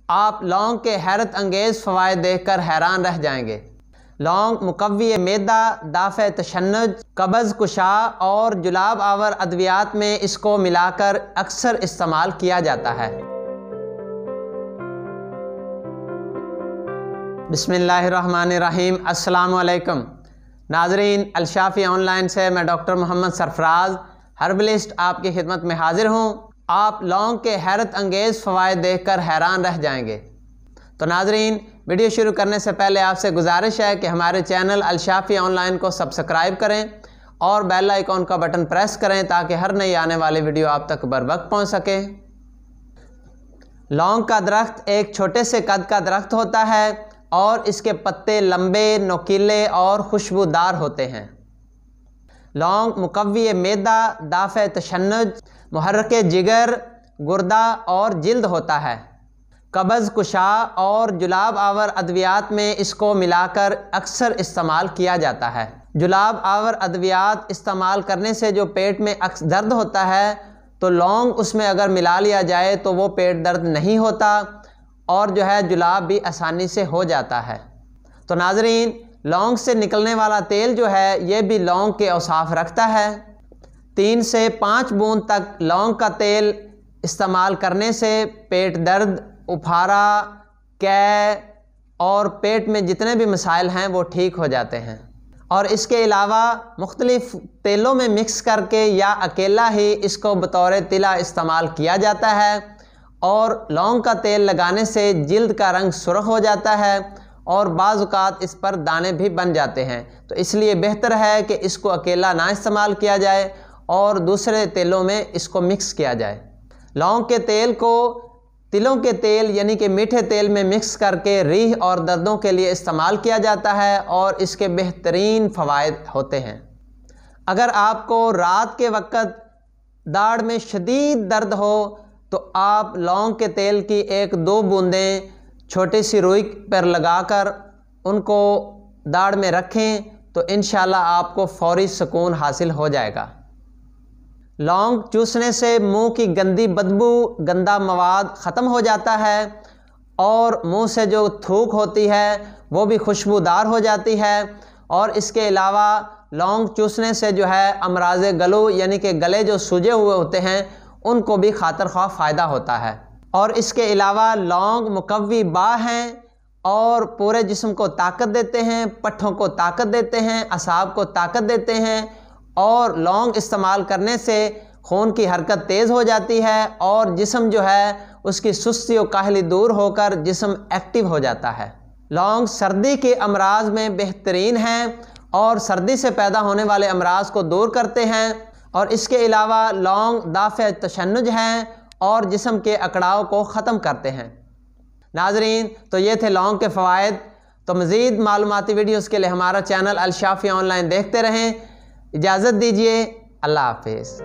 آپ لونگ کے حیرت انگیز فوائد دیکھ کر حیران رہ جائیں گے۔ لونگ مقوی معدہ، دافع تشنج، قبض کشا اور جلاب آور ادویات میں اس کو ملا کر اکثر استعمال کیا جاتا ہے۔ بسم اللہ الرحمن الرحیم۔ السلام علیکم ناظرین، الشافی آن لائن سے میں ڈاکٹر محمد سرفراز ہربلسٹ آپ کی خدمت میں حاضر ہوں۔ آپ لونگ کے حیرت انگیز فوائد دیکھ کر حیران رہ جائیں گے۔ تو ناظرین، ویڈیو شروع کرنے سے پہلے آپ سے گزارش ہے کہ ہمارے چینل الشافی آن لائن کو سبسکرائب کریں اور بیل آئیکن کا بٹن پریس کریں تاکہ ہر نئی آنے والی ویڈیو آپ تک بروقت پہنچ سکے۔ لونگ کا درخت ایک چھوٹے سے قد کا درخت ہوتا ہے اور اس کے پتے لمبے، نوکیلے اور خوشبودار ہوتے ہیں۔ لونگ مقوی معدہ، دافع تشنج، محرک جگر، گردہ اور جلد ہوتا ہے۔ قبض کشا اور جلاب آور ادویات میں اس کو ملا کر اکثر استعمال کیا جاتا ہے۔ جلاب آور ادویات استعمال کرنے سے جو پیٹ میں درد ہوتا ہے تو لونگ اس میں اگر ملا لیا جائے تو وہ پیٹ درد نہیں ہوتا اور جو ہے جلاب بھی آسانی سے ہو جاتا ہے۔ تو ناظرین، لونگ سے نکلنے والا تیل جو ہے یہ بھی لونگ کے اوصاف رکھتا ہے۔ 3 سے 5 بوند تک لونگ کا تیل استعمال کرنے سے پیٹ درد، اپھارا، قے اور پیٹ میں جتنے بھی مسائل ہیں وہ ٹھیک ہو جاتے ہیں۔ اور اس کے علاوہ مختلف تیلوں میں مکس کر کے یا اکیلا ہی اس کو بطور تلا استعمال کیا جاتا ہے، اور لونگ کا تیل لگانے سے جلد کا رنگ سرخ ہو جاتا ہے اور بعض اوقات اس پر دانے بھی بن جاتے ہیں۔ تو اس لیے بہتر ہے کہ اس کو اکیلا نہ استعمال کیا جائے اور دوسرے تیلوں میں اس کو مکس کیا جائے۔ لونگ کے تیل کو تلوں کے تیل یعنی کہ میٹھے تیل میں مکس کر کے ریح اور دردوں کے لیے استعمال کیا جاتا ہے اور اس کے بہترین فوائد ہوتے ہیں۔ اگر آپ کو رات کے وقت داڑھ میں شدید درد ہو تو آپ لونگ کے تیل کی 1-2 بوندیں چھوٹی سی روئی پر لگا کر ان کو داڑھ میں رکھیں تو انشاءاللہ آپ کو فوری سکون حاصل ہو جائے گا۔ لونگ چوسنے سے منہ کی گندی بدبو، گندا مواد ختم ہو جاتا ہے اور منہ سے جو تھوک ہوتی ہے وہ بھی خوشبودار ہو جاتی ہے، اور اس کے علاوہ لونگ چوسنے سے جو ہے امراض گلو یعنی کہ گلے جو سوجے ہوئے ہوتے ہیں ان کو بھی خاطر خواہ فائدہ ہوتا ہے۔ اور اس کے علاوہ لونگ مقوی با ہیں اور پورے جسم کو طاقت دیتے ہیں، پٹھوں کو طاقت دیتے ہیں، اعصاب کو طاقت دیتے ہیں، اور لونگ استعمال کرنے سے خون کی حرکت تیز ہو جاتی ہے اور جسم جو ہے اس کی سستی و کاہلی دور ہو کر جسم ایکٹیو ہو جاتا ہے۔ لونگ سردی کے امراض میں بہترین ہیں اور سردی سے پیدا ہونے والے امراض کو دور کرتے ہیں، اور اس کے علاوہ لونگ دافع تشنج ہیں اور جسم کے اکڑاؤ کو ختم کرتے ہیں۔ ناظرین، تو یہ تھے لونگ کے فوائد۔ تو مزید معلوماتی ویڈیوز کے لیے ہمارا چینل الشافی آن لائن دیکھتے رہیں۔ اجازت دیجیے، اللہ حافظ۔